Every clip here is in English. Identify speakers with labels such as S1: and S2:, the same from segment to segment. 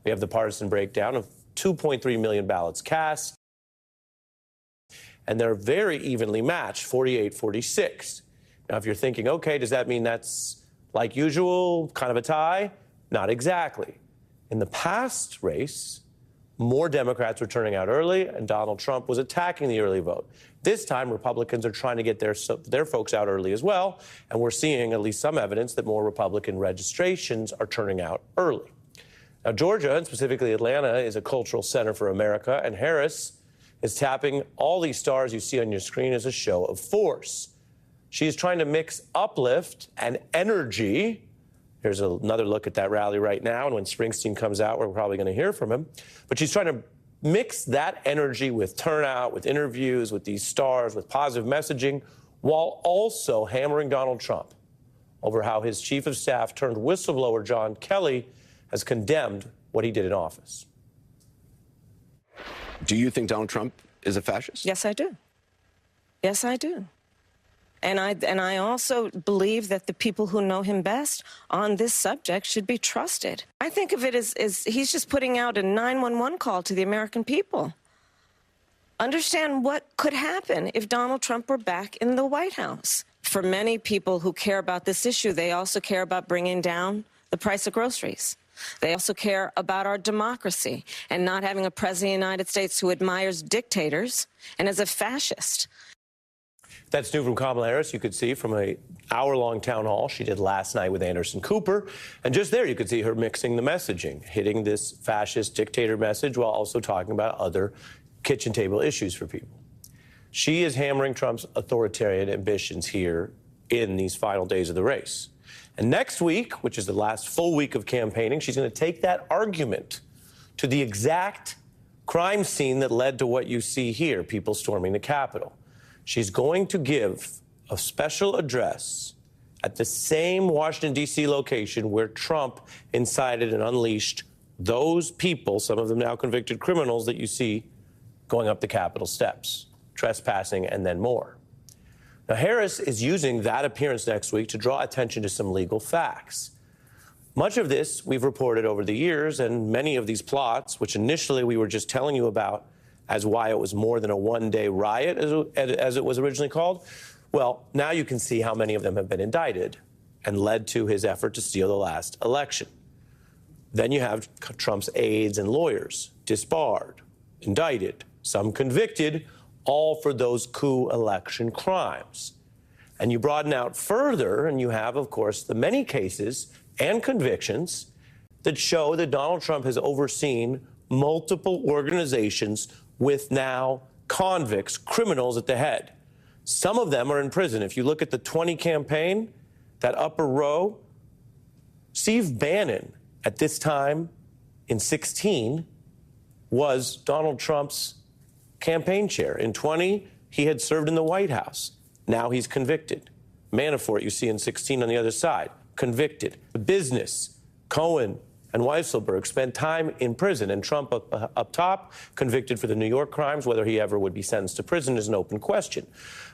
S1: We have the partisan breakdown of 2.3 million ballots cast, and they're very evenly matched, 48-46. Now, if you're thinking, okay, does that mean that's like usual, kind of a tie? Not exactly. In the past race, more Democrats were turning out early, and Donald Trump was attacking the early vote. This time, Republicans are trying to get their folks out early as well, and we're seeing at least some evidence that more Republican registrations are turning out early. Now, Georgia, and specifically Atlanta, is a cultural center for America, and Harris is tapping all these stars you see on your screen as a show of force. She's trying to mix uplift and energy. Here's another look at that rally right now, and when Springsteen comes out, we're probably going to hear from him. But she's trying to mix that energy with turnout, with interviews, with these stars, with positive messaging, while also hammering Donald Trump over how his chief of staff turned whistleblower John Kelly has condemned what he did in office.
S2: Do you think Donald Trump is a fascist?
S3: Yes, I do. Yes, I do. And I also believe that the people who know him best on this subject should be trusted. I think of it as he's just putting out a 911 call to the American people. Understand what could happen if Donald Trump were back in the White House. For many people who care about this issue, they also care about bringing down the price of groceries. They also care about our democracy and not having a president of the United States who admires dictators and is a fascist.
S1: That's new from Kamala Harris. You could see from an hour-long town hall she did last night with Anderson Cooper. And just there, you could see her mixing the messaging, hitting this fascist dictator message while also talking about other kitchen table issues for people. She is hammering Trump's authoritarian ambitions here in these final days of the race. And next week, which is the last full week of campaigning, she's going to take that argument to the exact crime scene that led to what you see here, people storming the Capitol. She's going to give a special address at the same Washington, D.C. location where Trump incited and unleashed those people, some of them now convicted criminals, that you see going up the Capitol steps, trespassing, and then more. Now, Harris is using that appearance next week to draw attention to some legal facts. Much of this we've reported over the years, and many of these plots, which initially we were just telling you about as why it was more than a one-day riot, as it was originally called, well, now you can see how many of them have been indicted and led to his effort to steal the last election. Then you have Trump's aides and lawyers disbarred, indicted, some convicted, all for those coup election crimes. And you broaden out further, and you have, of course, the many cases and convictions that show that Donald Trump has overseen multiple organizations with now convicts, criminals at the head. Some of them are in prison. If you look at the 20 campaign, that upper row, Steve Bannon at this time in 16 was Donald Trump's campaign chair. In 20, he had served in the White House. Now he's convicted. Manafort, you see in 16 on the other side, convicted. The business, Cohen and Weisselberg spent time in prison, and Trump up top, convicted for the New York crimes. Whether he ever would be sentenced to prison is an open question.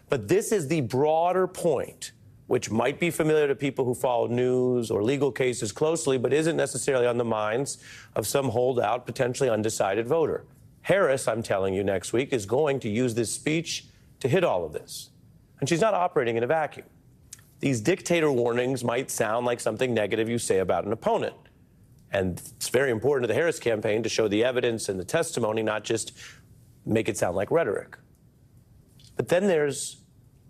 S1: But this is the broader point, which might be familiar to people who follow news or legal cases closely, but isn't necessarily on the minds of some holdout, potentially undecided voter. Harris, I'm telling you, next week is going to use this speech to hit all of this. And she's not operating in a vacuum. These dictator warnings might sound like something negative you say about an opponent. And it's very important to the Harris campaign to show the evidence and the testimony, not just make it sound like rhetoric. But then there's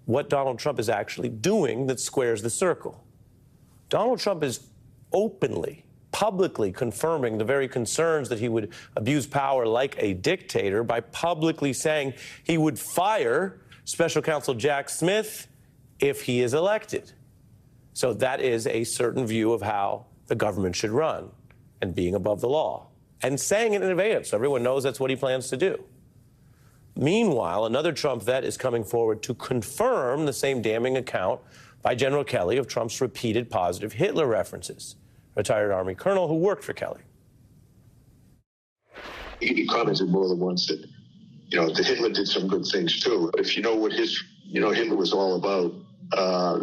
S1: what Donald Trump is actually doing that squares the circle. Donald Trump is openly, publicly confirming the very concerns that he would abuse power like a dictator by publicly saying he would fire Special Counsel Jack Smith if he is elected. So that is a certain view of how the government should run, and being above the law, and saying it in advance. Everyone knows that's what he plans to do. Meanwhile, another Trump vet is coming forward to confirm the same damning account by General Kelly of Trump's repeated positive Hitler references, retired Army colonel who worked for Kelly.
S4: He commented more than once that, that Hitler did some good things too. But if you know what Hitler was all about,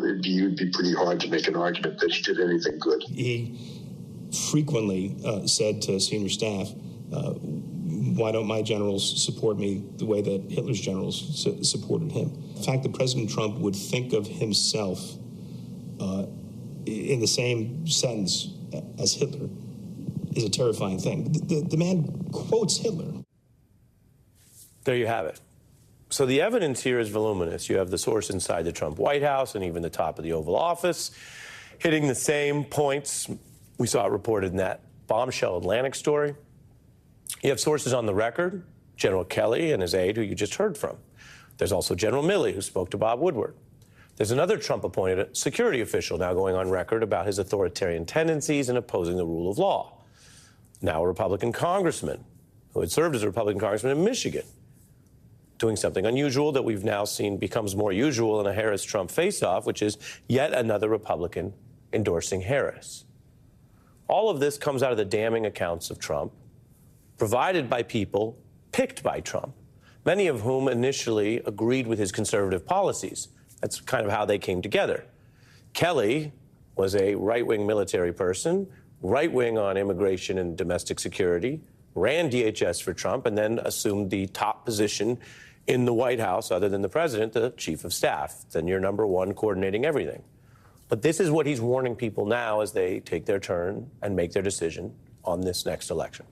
S4: it'd be pretty hard to make an argument that he did anything good.
S5: He frequently said to senior staff, why don't my generals support me the way that Hitler's generals supported him? The fact that President Trump would think of himself in the same sentence as Hitler is a terrifying thing. The man quotes Hitler.
S1: There you have it. So the evidence here is voluminous. You have the source inside the Trump White House and even the top of the Oval Office hitting the same points. We saw it reported in that bombshell Atlantic story. You have sources on the record, General Kelly and his aide, who you just heard from. There's also General Milley, who spoke to Bob Woodward. There's another Trump-appointed security official now going on record about his authoritarian tendencies and opposing the rule of law. Now a Republican congressman who had served as a Republican congressman in Michigan, doing something unusual that we've now seen becomes more usual in a Harris-Trump face-off, which is yet another Republican endorsing Harris. All of this comes out of the damning accounts of Trump, provided by people picked by Trump, many of whom initially agreed with his conservative policies. That's kind of how they came together. Kelly was a right-wing military person, right-wing on immigration and domestic security, ran DHS for Trump, and then assumed the top position in the White House, other than the president, the chief of staff. Then you're number one, coordinating everything. But this is what he's warning people now as they take their turn and make their decision on this next election.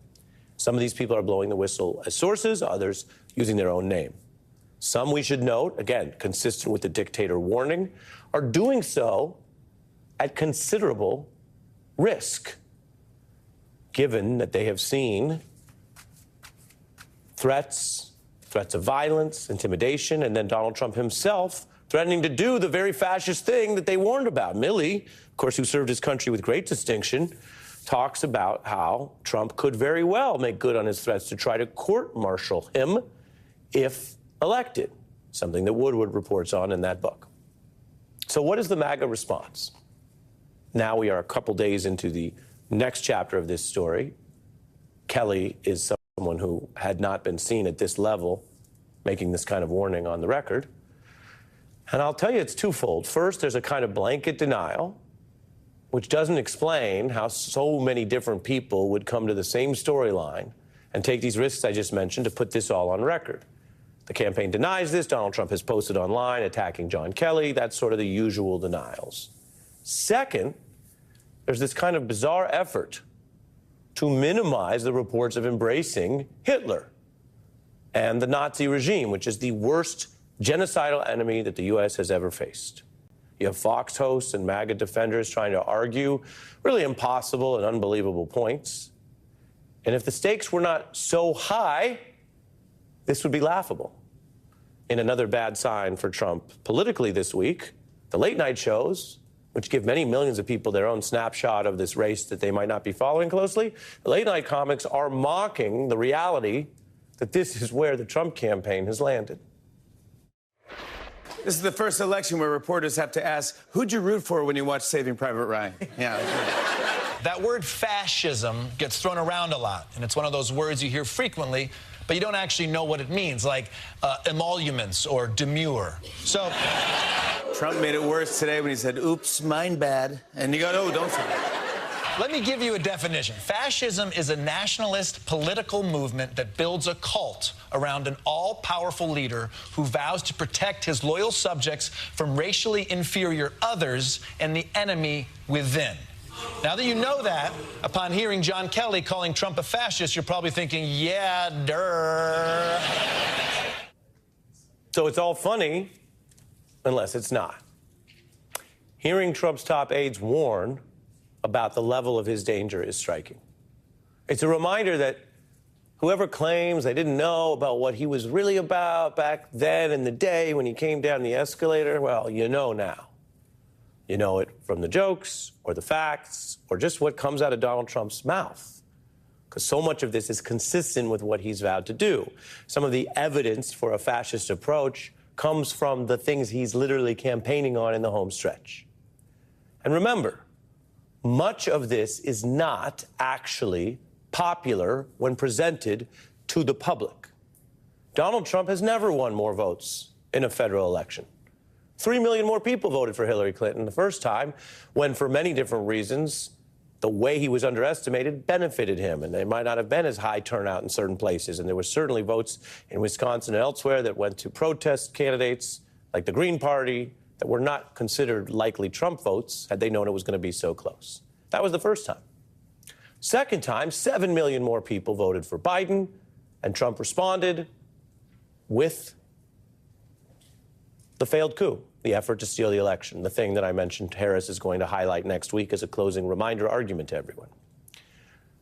S1: Some of these people are blowing the whistle as sources, others using their own name. Some, we should note, again, consistent with the dictator warning, are doing so at considerable risk, given that they have seen threats of violence, intimidation, and then Donald Trump himself threatening to do the very fascist thing that they warned about. Milley, of course, who served his country with great distinction, talks about how Trump could very well make good on his threats to try to court-martial him if elected, something that Woodward reports on in that book. So what is the MAGA response? Now we are a couple days into the next chapter of this story. Kelly is someone who had not been seen at this level making this kind of warning on the record. And I'll tell you it's twofold. First, there's a kind of blanket denial, which doesn't explain how so many different people would come to the same storyline and take these risks I just mentioned to put this all on record. The campaign denies this. Donald Trump has posted online attacking John Kelly. That's sort of the usual denials. Second, there's this kind of bizarre effort to minimize the reports of embracing Hitler and the Nazi regime, which is the worst genocidal enemy that the U.S. has ever faced. You have Fox hosts and MAGA defenders trying to argue really impossible and unbelievable points. And if the stakes were not so high, this would be laughable. In another bad sign for Trump politically this week, the late-night shows, which give many millions of people their own snapshot of this race that they might not be following closely, the late-night comics are mocking the reality that this is where the Trump campaign has landed.
S6: This is the first election where reporters have to ask, who'd you root for when you watched Saving Private Ryan? Yeah.
S7: That word fascism gets thrown around a lot, and it's one of those words you hear frequently, but you don't actually know what it means, like emoluments or demure. So
S6: Trump made it worse today when he said, oops, mine bad. And you go, oh, don't say that.
S7: let me give you a definition. Fascism is a nationalist political movement that builds a cult around an all-powerful leader who vows to protect his loyal subjects from racially inferior others and the enemy within. Now that you know that, upon hearing John Kelly calling Trump a fascist, you're probably thinking, yeah, duh.
S1: So it's all funny, unless it's not. Hearing Trump's top aides warn about the level of his danger is striking. It's a reminder that whoever claims they didn't know about what he was really about back then in the day when he came down the escalator, well, you know now. You know it from the jokes or the facts or just what comes out of Donald Trump's mouth, because so much of this is consistent with what he's vowed to do. Some of the evidence for a fascist approach comes from the things he's literally campaigning on in the home stretch. And remember, much of this is not actually popular when presented to the public. Donald Trump has never won more votes in a federal election. 3 million more people voted for Hillary Clinton the first time, when for many different reasons, the way he was underestimated benefited him, and there might not have been as high turnout in certain places. And there were certainly votes in Wisconsin and elsewhere that went to protest candidates like the Green Party that were not considered likely Trump votes had they known it was going to be so close. That was the first time. Second time, 7 million more people voted for Biden, and Trump responded with the failed coup, the effort to steal the election, the thing that I mentioned Harris is going to highlight next week as a closing reminder argument to everyone.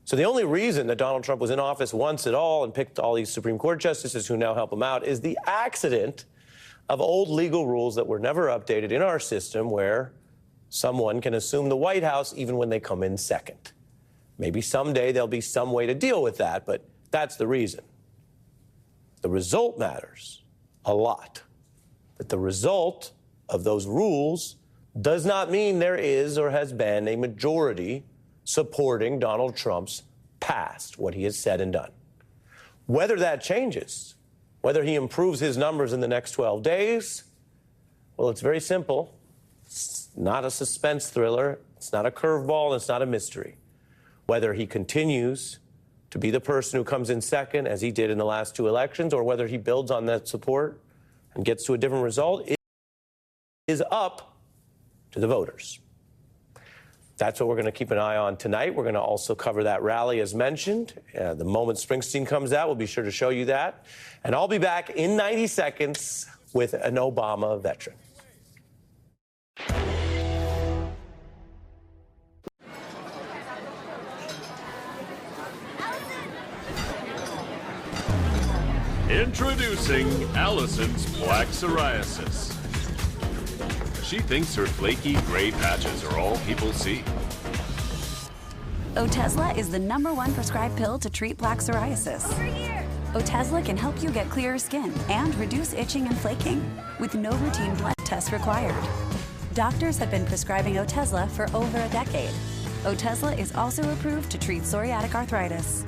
S1: So the only reason that Donald Trump was in office once at all and picked all these Supreme Court justices who now help him out is the accident of old legal rules that were never updated in our system, where someone can assume the White House even when they come in second. Maybe someday there'll be some way to deal with that, but that's the reason. The result matters a lot. But the result of those rules does not mean there is or has been a majority supporting Donald Trump's past, what he has said and done. Whether that changes, whether he improves his numbers in the next 12 days, well, it's very simple. It's not a suspense thriller. It's not a curveball. It's not a mystery. Whether he continues to be the person who comes in second, as he did in the last two elections, or whether he builds on that support and gets to a different result, is up to the voters. That's what we're going to keep an eye on tonight. We're going to also cover that rally as mentioned. The moment Springsteen comes out, we'll be sure to show you that. And I'll be back in 90 seconds with an Obama veteran.
S8: Introducing Allison's Black Psoriasis. She thinks her flaky gray patches are all people see.
S9: Otezla is the #1 prescribed pill to treat plaque psoriasis. Over here. Otezla can help you get clearer skin and reduce itching and flaking with no routine blood tests required. Doctors have been prescribing Otezla for over a decade. Otezla is also approved to treat psoriatic arthritis.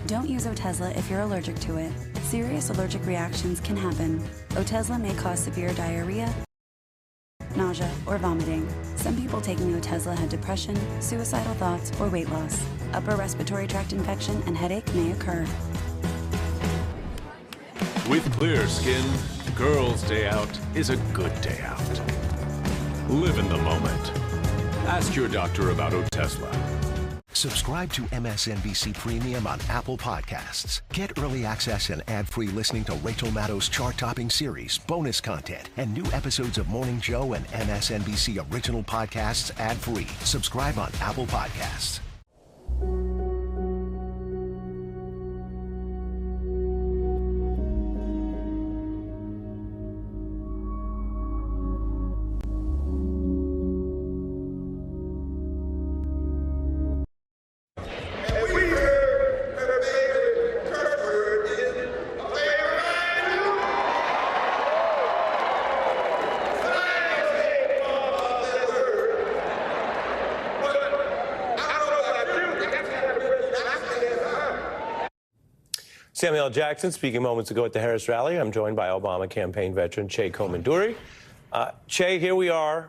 S9: Don't use Otezla if you're allergic to it. Serious allergic reactions can happen. Otezla may cause severe diarrhea, nausea, or vomiting. Some people taking Otezla had depression, suicidal thoughts, or weight loss. Upper respiratory tract infection and headache may occur.
S8: With clear skin, Girls' Day Out is a good day out. Live in the moment. Ask your doctor about Otezla.
S10: Subscribe to MSNBC Premium on Apple Podcasts. Get early access and ad-free listening to Rachel Maddow's chart-topping series, bonus content, and new episodes of Morning Joe and MSNBC original podcasts ad-free. Subscribe on Apple Podcasts.
S1: Samuel L. Jackson speaking moments ago at the Harris rally. I'm joined by Obama campaign veteran Che Komanduri. Che, here we are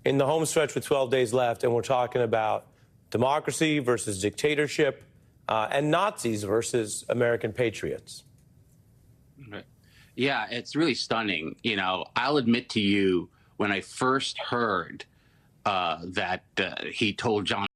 S1: in the home stretch with 12 days left, and we're talking about democracy versus dictatorship and Nazis versus American patriots.
S11: Yeah, it's really stunning. You know, I'll admit to you, when I first heard that he told John